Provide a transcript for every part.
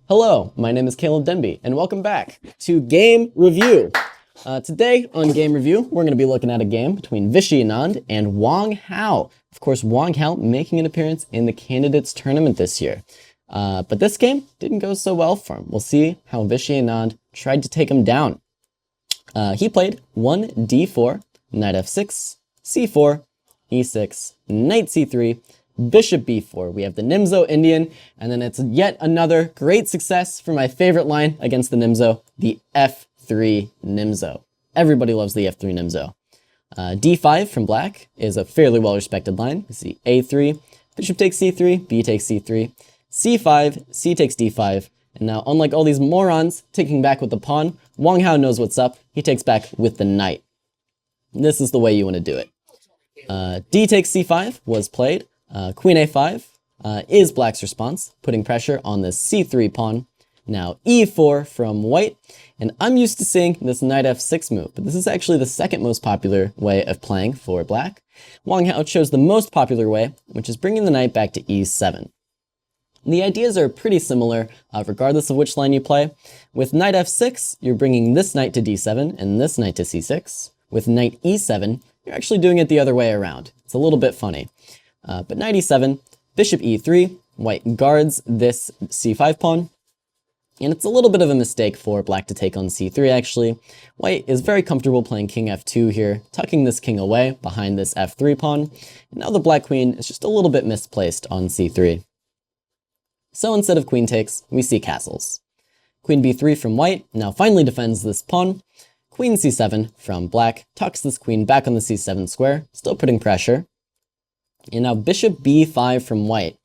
Hello, my name is Caleb Denby, and welcome back to Game Review. Today on Game Review, we're going to be looking at a game between Viswanathan and Wang Hao. Of course, Wang Hao making an appearance in the Candidates Tournament this year. But this game didn't go so well for him. We'll see how Viswanathan tried to take him down. He played 1d4, knight f6, c4, e6, knight c3, bishop b4. We have the Nimzo-Indian, and then it's yet another great success for my favorite line against the Nimzo, the f3 Nimzo. Everybody loves the f3 Nimzo. d5 from black is a fairly well-respected line. We see a3, bishop takes c3, b takes c3, c5, c takes d5, and now unlike all these morons taking back with the pawn, Wang Hao knows what's up. He takes back with the knight. This is the way you want to do it. D takes c5 was played. Queen a5 is black's response, putting pressure on the c3 pawn. Now e4 from white, and I'm used to seeing this knight f6 move, but this is actually the second most popular way of playing for black. Wang Hao chose the most popular way, which is bringing the knight back to e7. The ideas are pretty similar, regardless of which line you play. With knight f6, you're bringing this knight to d7 and this knight to c6. With knight e7, you're actually doing it the other way around. It's a little bit funny. But knight e7, bishop e3, white guards this c5 pawn, and it's a little bit of a mistake for black to take on c3 actually. White is very comfortable playing king f2 here, tucking this king away behind this f3 pawn, and now the black queen is just a little bit misplaced on c3. So instead of queen takes, we see castles. Queen b3 from white now finally defends this pawn. Queen c7 from black tucks this queen back on the c7 square, still putting pressure. And now bishop b5 from white.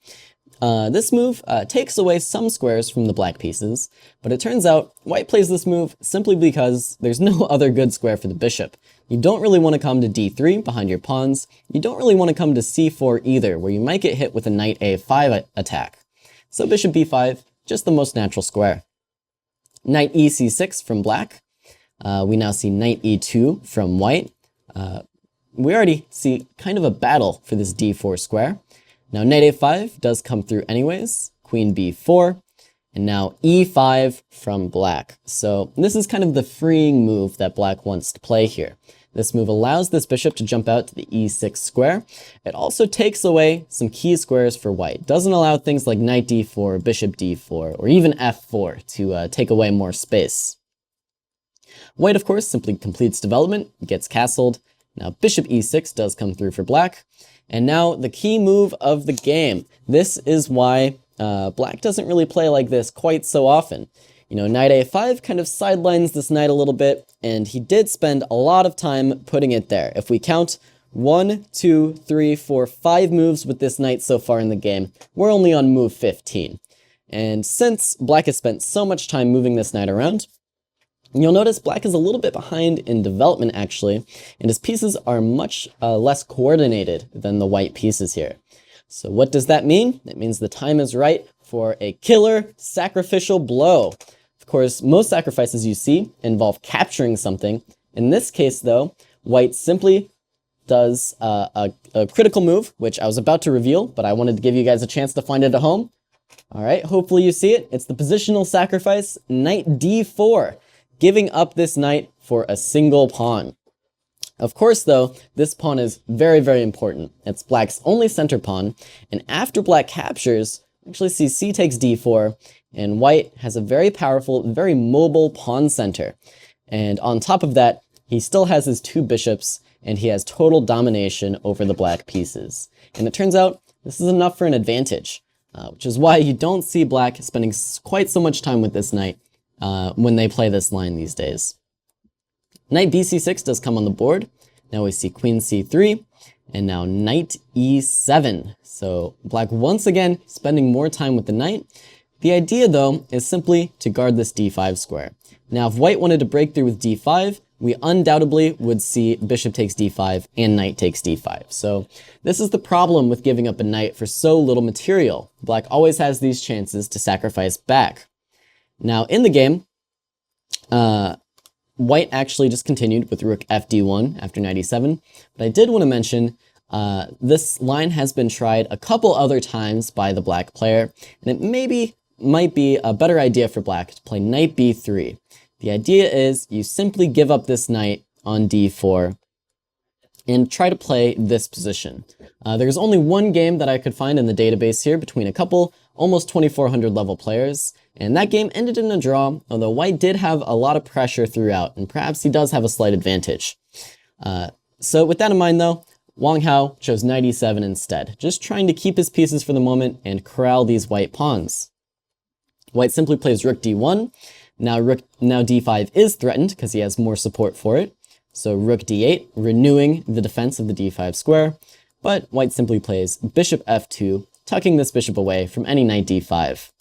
This move takes away some squares from the black pieces, but it turns out white plays this move simply because there's no other good square for the bishop. You don't really want to come to d3 behind your pawns. You don't really want to come to c4 either, where you might get hit with a knight a5 attack. So bishop b5, just the most natural square. Knight ec6 from black. We now see knight e2 from white. We already see kind of a battle for this d4 square. Now knight a5 does come through anyways, queen b4, and now e5 from black. So this is kind of the freeing move that black wants to play here. This move allows this bishop to jump out to the e6 square. It also takes away some key squares for white. Doesn't allow things like knight d4, bishop d4, or even f4 to take away more space. White, of course, simply completes development, gets castled. Now bishop e6 does come through for black. And now the key move of the game. This is why black doesn't really play like this quite so often. You know, knight a5 kind of sidelines this knight a little bit, and he did spend a lot of time putting it there. If we count 1, 2, 3, 4, 5 moves with this knight so far in the game, we're only on move 15. And since black has spent so much time moving this knight around, you'll notice black is a little bit behind in development actually, and his pieces are much less coordinated than the white pieces here. So what does that mean? It means the time is right for a killer sacrificial blow. Of course, most sacrifices you see involve capturing something. In this case though, white simply does a critical move, which I was about to reveal, but I wanted to give you guys a chance to find it at home. All right, hopefully you see it. It's the positional sacrifice, knight d4. Giving up this knight for a single pawn. Of course, though, this pawn is very, very important. It's black's only center pawn, and after black captures, actually see c takes d4, and white has a very powerful, very mobile pawn center. And on top of that, he still has his two bishops, and he has total domination over the black pieces. And it turns out this is enough for an advantage, which is why you don't see black spending quite so much time with this knight when they play this line these days. Knight bc6 does come on the board. Now we see queen c3, and now knight e7. So black once again spending more time with the knight. The idea though is simply to guard this d5 square. Now if white wanted to break through with d5, we undoubtedly would see bishop takes d5 and knight takes d5. So this is the problem with giving up a knight for so little material. Black always has these chances to sacrifice back. Now in the game, white actually just continued with rook fd1 after knight e7, but I did want to mention this line has been tried a couple other times by the black player, and it maybe might be a better idea for black to play knight b3. The idea is you simply give up this knight on d4 and try to play this position. There's only one game that I could find in the database here between a couple almost 2400 level players, and that game ended in a draw, although white did have a lot of pressure throughout, and perhaps he does have a slight advantage. So with that in mind though, Wang Hao chose knight e7 instead, just trying to keep his pieces for the moment and corral these white pawns. White simply plays rook d1. Now d5 is threatened because he has more support for it. So rook d8, renewing the defense of the d5 square, but white simply plays bishop f2, tucking this bishop away from any knight d5.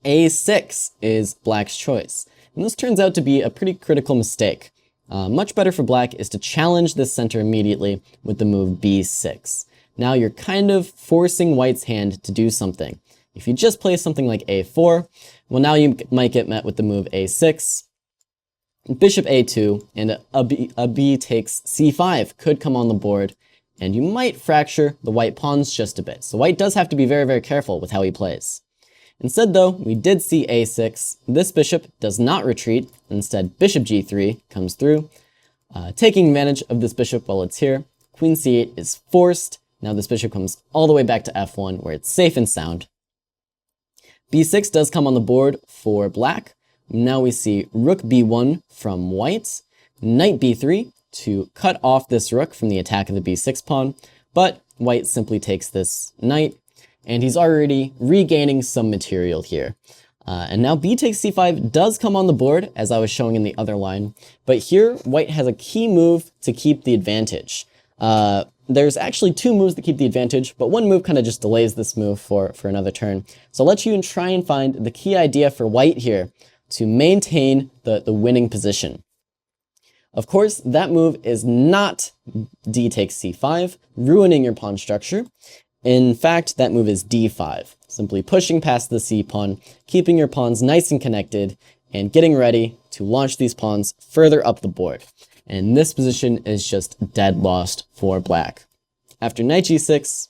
a6 is black's choice, and this turns out to be a pretty critical mistake. Much better for black is to challenge this center immediately with the move b6. Now you're kind of forcing white's hand to do something. If you just play something like a4, well, now you might get met with the move a6, bishop a2, and a b takes c5 could come on the board, and you might fracture the white pawns just a bit. So white does have to be very, very careful with how he plays. Instead though, we did see a6. This bishop does not retreat. Instead, bishop g3 comes through, taking advantage of this bishop while it's here. Queen c8 is forced. Now this bishop comes all the way back to f1 where it's safe and sound. b6 does come on the board for black. Now we see rook b1 from white, knight b3 to cut off this rook from the attack of the b6 pawn, but white simply takes this knight, and he's already regaining some material here. And now b takes c5 does come on the board, as I was showing in the other line, but here white has a key move to keep the advantage. There's actually two moves that keep the advantage, but one move kind of just delays this move for another turn. So I'll let you try and find the key idea for white here to maintain the winning position. Of course, that move is not d takes c5, ruining your pawn structure. In fact, that move is d5, simply pushing past the c pawn, keeping your pawns nice and connected, and getting ready to launch these pawns further up the board. And this position is just dead lost for black. After knight g6,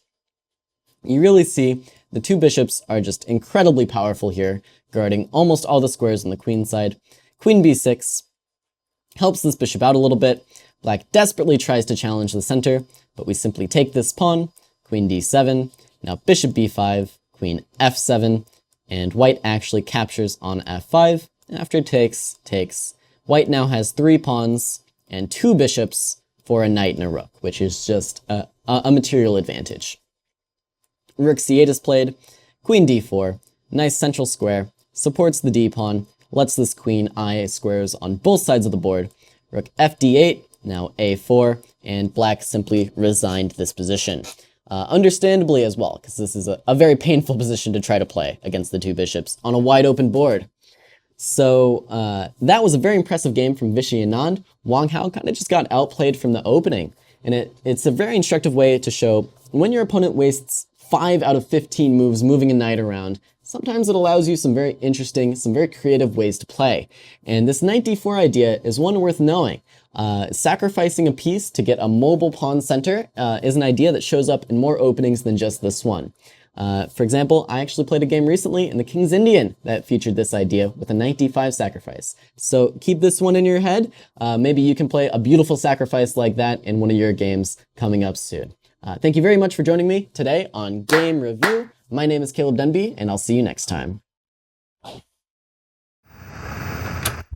you really see the two bishops are just incredibly powerful here, guarding almost all the squares on the queen side. Queen b6 helps this bishop out a little bit. Black desperately tries to challenge the center, but we simply take this pawn, queen d7, now bishop b5, queen f7, and white actually captures on f5. After takes, white now has 3 pawns and 2 bishops for a knight and a rook, which is just a material advantage. Rook c8 is played, queen d4, nice central square, supports the d-pawn, lets this queen eye squares on both sides of the board. Rook fd8, now a4, and black simply resigned this position. Understandably as well, because this is a very painful position to try to play against the two bishops on a wide open board. So that was a very impressive game from Vishy and Anand. Wang Hao kind of just got outplayed from the opening, and it's a very instructive way to show when your opponent wastes 5 out of 15 moves moving a knight around, sometimes it allows you some very interesting, some very creative ways to play. And this knight d4 idea is one worth knowing. Sacrificing a piece to get a mobile pawn center is an idea that shows up in more openings than just this one. For example, I actually played a game recently in the King's Indian that featured this idea with a knight d5 sacrifice. So keep this one in your head. Maybe you can play a beautiful sacrifice like that in one of your games coming up soon. Thank you very much for joining me today on Game Review. My name is Caleb Denby, and I'll see you next time.